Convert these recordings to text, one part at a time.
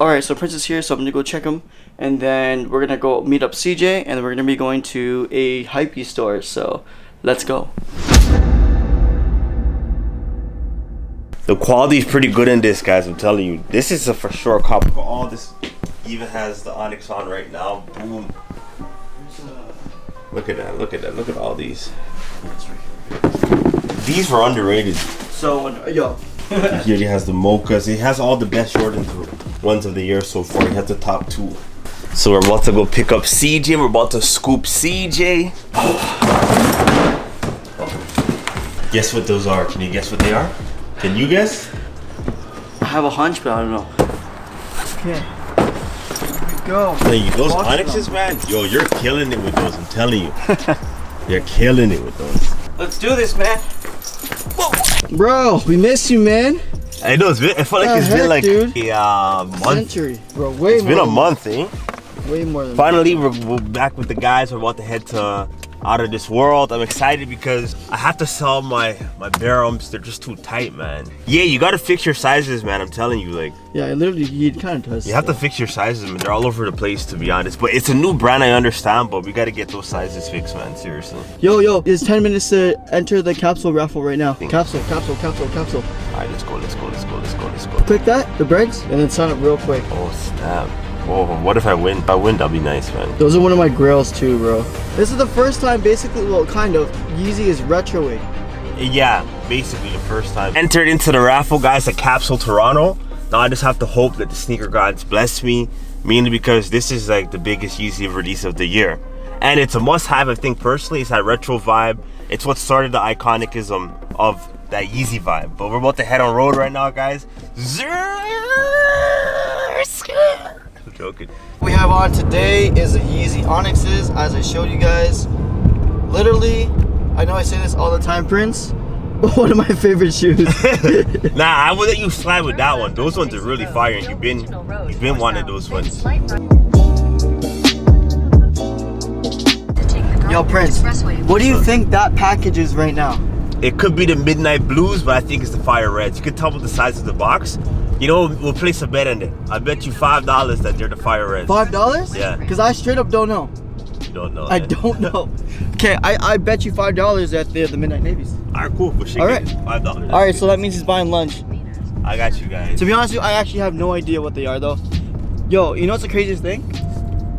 Alright, so Prince is here, so I'm gonna go check him, and then we're gonna go meet up CJ, and then we're gonna be going to a hypey store, so let's go. The quality is pretty good in this, guys, I'm telling you. This is a for sure copy. All this even has the Onyx on right now. Boom. Look at that, look at that, look at all these. These were underrated. So, yo. He already has the mochas. He has all the best Jordan ones of the year so far. He has the top 2. So we're about to go pick up CJ. We're about to scoop CJ. Guess what those are? Can you guess what they are? Can you guess? I have a hunch, but I don't know. Okay. Here we go. Hey, those Onyxes, man. Yo, you're killing it with those. I'm telling you. You're killing it with those. Let's do this, man. Whoa. Bro, we miss you, man. I know, it felt like it's been like a month. Century. Bro, way it's more. It's been a month, eh? Way more than Finally, we're back with the guys. We're about to head to Out of This World. I'm excited because I have to sell my barums. They're just too tight, man. Yeah, you gotta fix your sizes, man. I'm telling you, like. Yeah, literally, he kind of does. You have to fix your sizes, man. They're all over the place, to be honest. But it's a new brand, I understand, but we gotta get those sizes fixed, man. Seriously. Yo, it's 10 minutes to enter the capsule raffle right now. Capsule. All right, let's go. Click that, the breaks, and then sign up real quick. Oh, snap. Whoa, what if I win? If I win, that'll be nice, man. Those are one of my grails too, bro. This is the first time, basically, well, kind of, Yeezy is retroing. Yeah, basically the first time. Entered into the raffle, guys, at Capsule Toronto. Now I just have to hope that the sneaker gods bless me, mainly because this is like the biggest Yeezy release of the year. And it's a must-have, I think, personally. It's that retro vibe. It's what started the iconicism of that Yeezy vibe. But we're about to head on road right now, guys. I'm joking. What we have on today is the Yeezy Onyxes, as I showed you guys. Literally, I know I say this all the time, Prince, but one of my favorite shoes. Nah, I would let you slide with that one. Those ones are really fire, and you've been wanting those ones. Yo, Prince, what do you think that package is right now? It could be the Midnight Blues, but I think it's the Fire Reds. You can tell with the size of the box. You know, we'll place a bet on it. I bet you $5 that they're the Fire Reds. $5? Yeah. Because I straight up don't know. You don't know. I don't know. Okay, I bet you $5 at the Midnight Navies. All right, cool. But all right. $5. All right, so that means he's buying lunch. I got you guys. To be honest with you, I actually have no idea what they are though. Yo, you know what's the craziest thing?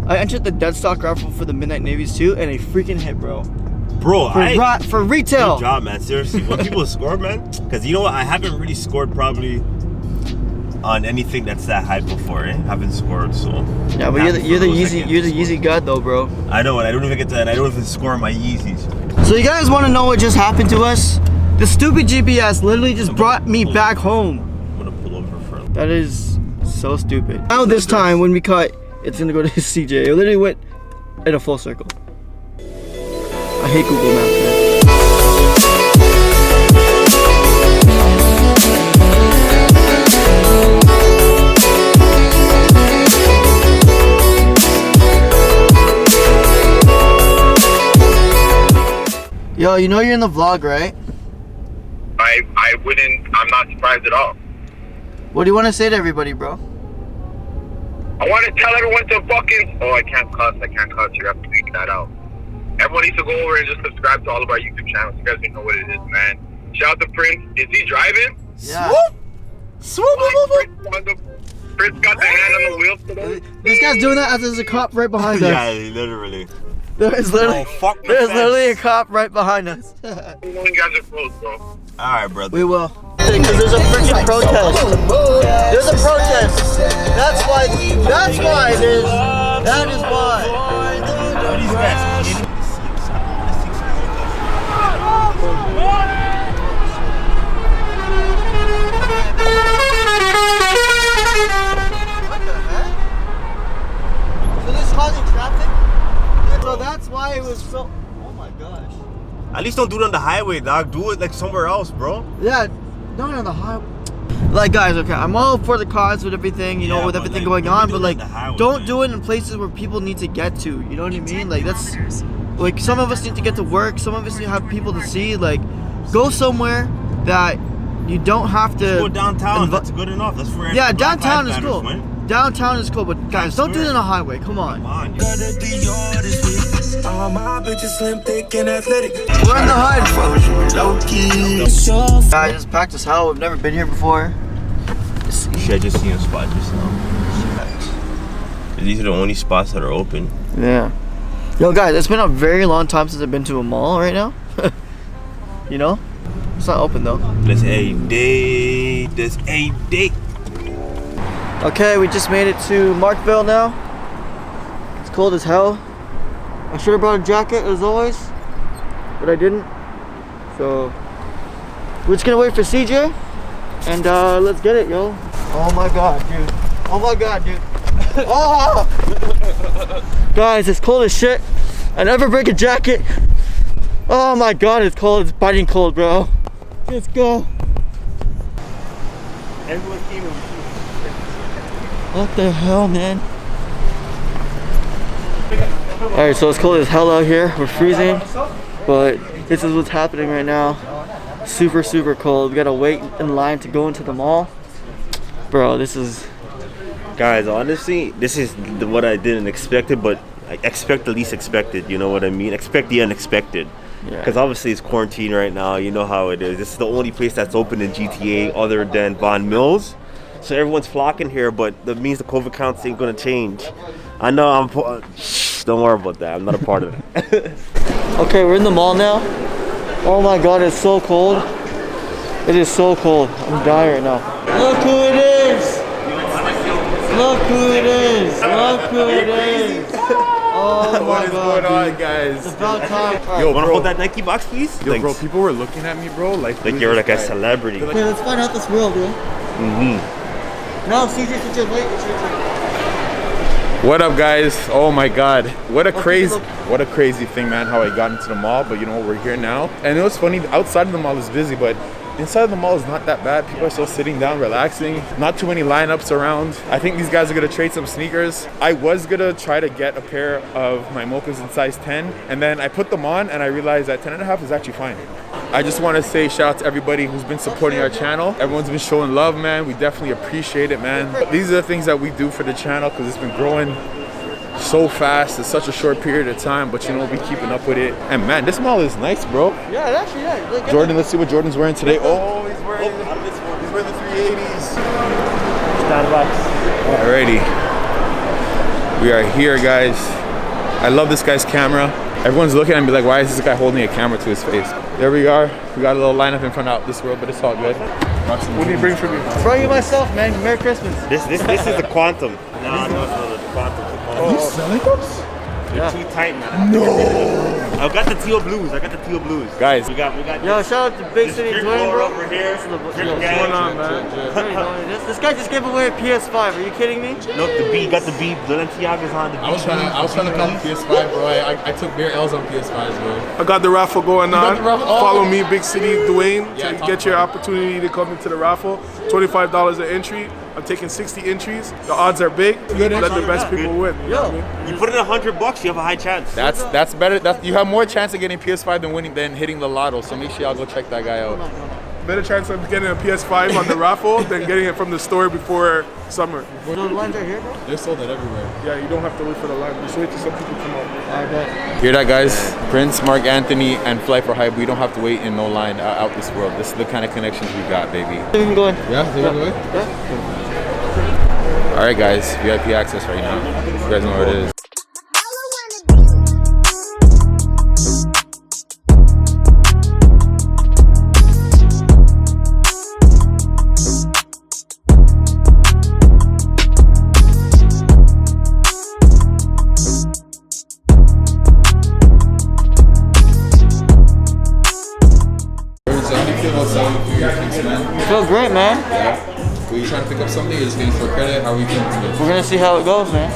I entered the dead stock raffle for the Midnight Navies too, and a freaking hit, bro. Bro, for retail. Good job, man. Seriously, when people score, man, because you know what? I haven't really scored probably on anything that's that high before, eh? I haven't scored, so. Yeah, but you're the Yeezy god though, bro. I know, and I don't even get to, and I don't even score my Yeezys. So you guys want to know what just happened to us? The stupid GPS literally just brought me back home. I'm gonna pull over for. That is so stupid. Now this time when we cut, it's gonna go to CJ. It literally went in a full circle. I hate Google Maps, man. Yo, you know you're in the vlog, right? I wouldn't, I'm not surprised at all. What do you want to say to everybody, bro? I want to tell everyone to fucking, oh, I can't cuss, you have to tweak that out. Everyone needs to go over and just subscribe to all of our YouTube channels. You guys don't know what it is, man. Shout out to Prince. Is he driving? Yeah. Swoop! Prince got the hand on the wheel today. This guy's doing that as there's a cop right behind us. Yeah, literally. There's literally a cop right behind us. You guys are close, bro. Alright, brother. We will. Because there's a freaking protest. There's a protest. That is why. What are these guys kidding? What the heck? So this is causing traffic? So that's why it was so. Oh my gosh. At least don't do it on the highway, dog. Do it like somewhere else, bro. Yeah, not on the highway. Like, guys, okay, I'm all for the cause with everything, you know, with everything going on, but like, don't do it in places where people need to get to. You know what I mean? Like, that's like, some of us need to get to work. Some of us need to have people to see. Like, go somewhere that you don't have to. Go downtown. That's good enough. That's where. Yeah, downtown is cool. downtown is cool, but guys, don't do it on a highway. Come on. All my bitches slim, thick, and athletic. We're in the hood. Guys, it's packed as hell. We've never been here before. Shit, I just seen a spot just now. These are the only spots that are open. Yeah. Yo, guys, it's been a very long time since I've been to a mall right now. You know? It's not open though. There's a day. There's a day. Okay, we just made it to Markville now. It's cold as hell. I should have brought a jacket as always, but I didn't. So we're just gonna wait for CJ and let's get it, yo. Oh my god, dude. Oh my god, dude. Oh! Guys, it's cold as shit. I never break a jacket. Oh my god, it's cold. It's biting cold, bro. Let's go. Everyone came in. What the hell, man? Alright, so it's cold as hell out here. We're freezing, but this is what's happening right now. Super, super cold. We gotta wait in line to go into the mall. Bro, this is... Guys, honestly, this is what I didn't expect it, but I expect the least expected, you know what I mean? Expect the unexpected. Because obviously it's quarantine right now, you know how it is. This is the only place that's open in GTA other than Von Mills. So everyone's flocking here, but that means the COVID counts ain't gonna change. I know don't worry about that, I'm not a part of it. Okay, we're in the mall now. Oh my god, it's so cold. It is so cold. I'm dying right now. Look who it is! Look who it is! Look who it is! Oh my What is god, going on, dude. guys? It's about time. Yo, Wanna bro. hold that Nike box, please? Yo, Thanks. bro, people were looking at me, bro. Like You're like a celebrity. Okay, let's find out this world, bro. No, CJ, since you're late, it's your turn. What up, guys? Oh my God, what a Okay, crazy thing, man. How I got into the mall, but you know we're here now. And it was funny. Outside of the mall is busy, but inside of the mall is not that bad. People are still sitting down, relaxing. Not too many lineups around. I think these guys are gonna trade some sneakers. I was gonna try to get a pair of my mochas in size 10, and then I put them on, and I realized that 10.5 is actually fine. I just want to say shout out to everybody who's been supporting our channel. Everyone's been showing love, man. We definitely appreciate it, man. These are the things that we do for the channel because it's been growing so fast in such a short period of time, but you know, we keeping up with it. And man, this mall is nice, bro. Yeah, it actually, yeah. Like, Jordan, let's see what Jordan's wearing today. Oh, he's wearing the 380s. Alrighty. We are here, guys. I love this guy's camera. Everyone's looking at me like, why is this guy holding a camera to his face? There we are. We got a little lineup in front of this world, but it's all good. What do you bring for me? Brought you myself, man. Merry Christmas. This is the quantum. No, the quantum. You selling those? They're too tight, man. No. I got the teal blues. Guys. We got. Yo, shout out to Big City Drip Dwayne, roller bro. over here. This is the- Drip yo, gang. what's going on, man? This guy just gave away a PS5. Are you kidding me? Look, the B got the B. Balenciaga's on the B. I was trying to cop a PS5, bro. I took bare L's on PS5s, bro. I got the raffle going on. the raffle? Oh. Follow me, Big City Dwayne, Yeah, to talk get your about it. opportunity to come into the raffle. $25 an entry. I'm taking 60 entries. The odds are big. Good Let the entry. best people win. You know what I mean? You put in $100, you have a high chance. That's better. You have more chance of getting PS5 than hitting the lotto. So make sure y'all go check that guy out. Better chance of getting a PS5 on the raffle than getting it from the store before summer. The lines are here, bro. They're sold out everywhere. Yeah, you don't have to wait for the line. Just wait till some people come out. I bet. Hear that, guys? Prince, Mark Anthony, and Fly for Hype. We don't have to wait in no line out this world. This is the kind of connections we got, baby. We can go in. Yeah, they're good. Yeah. All right, guys. VIP access right now. You guys know where it is. So how do you feel about selling for your kids, man? Feel great, man. Yeah. Were you trying to pick up something or just getting for credit? How are we feeling today? We're gonna see how it goes, man.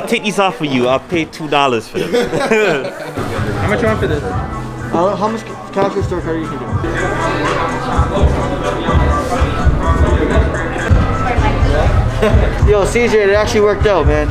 I'll take these off for you. I'll pay $2 for them. How much you want for this? How much cash or store card are you thinking? Yo, CJ, it actually worked out, man.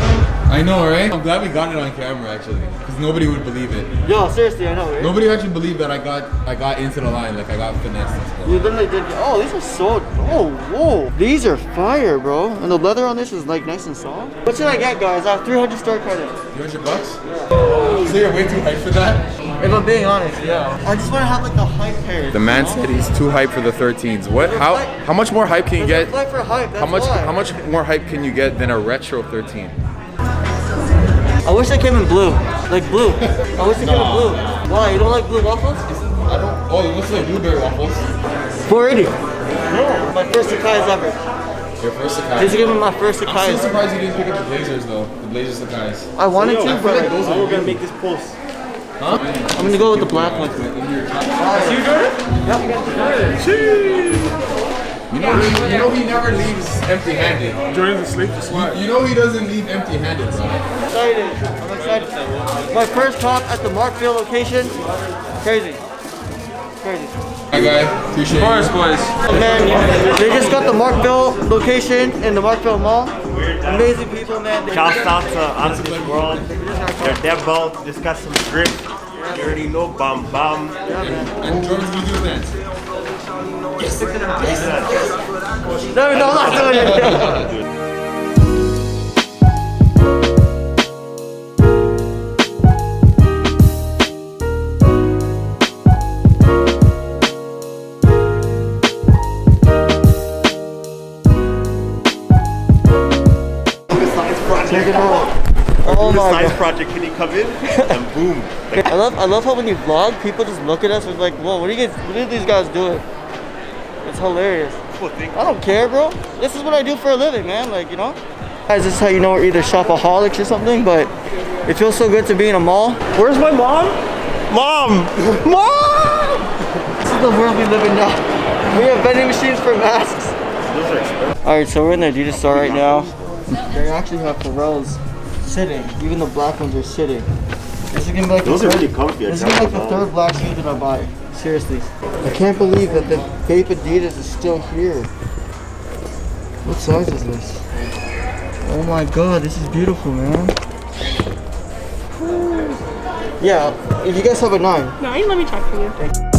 I know, right? I'm glad we got it on camera actually, because nobody would believe it. Yo, seriously, I know, right? Nobody actually believed that I got into the line, like I got finessed and stuff. You literally did. Oh, these are so. Oh, whoa. These are fire, bro. And the leather on this is like nice and soft. What should I get, guys? I have 300 star credit. $300? Yeah. So you're way too hyped for that? If I'm being honest, yeah. I just want to have like the hype pair. The man said he's too hype for the 13s. What? How much more hype can you get? Fight for hype. How much more hype can you get than a retro 13? I wish they came in blue. Like blue. I wish they came in blue. Why? You don't like blue waffles? I don't. Oh, it looks like blueberry waffles. 480. No. My first Sakai's ever. Your first Sakai. These are giving me my first I'm Sakai's. so surprised you didn't pick up the Blazers though. The Blazers Sakai's. I wanted to, but like those are gonna make this post. Huh? I'm gonna go with the black one. See you, Jordan? You know he never leaves empty-handed. Jordan's asleep to slide. You know he doesn't leave empty-handed, bro. I'm excited. My first top at the Markville location. Crazy. Crazy. Hi, guy. Appreciate it. Boys. Man, they just got the Markville location in the Markville Mall. Amazing people, man. Shouts out to Honest World. They're dead both. Just got some drip. You already know, bam bam. And Jordan's gonna do his dance. No, I'm not doing it. Check it out. Oh my Science god. project, can you come in? And boom. I love how when you vlog, people just look at us and like, whoa, what are these guys doing? It's hilarious. I don't care, bro. This is what I do for a living, man. Like, you know? Guys, this is how you know we're either shopaholics or something, but it feels so good to be in a mall. Where's my mom? Mom! Mom! This is the world we live in now. We have vending machines for masks. Alright, so we're in the Adidas store right now. They actually have Pharrell's sitting. Even the black ones are sitting. This is gonna be like Those are really comfy. This is gonna be like the third black shoe that I buy. Seriously. I can't believe that the fake Adidas is still here. What size is this? Oh my god, this is beautiful, man. Yeah, if you guys have a 9. 9? Let me check for you.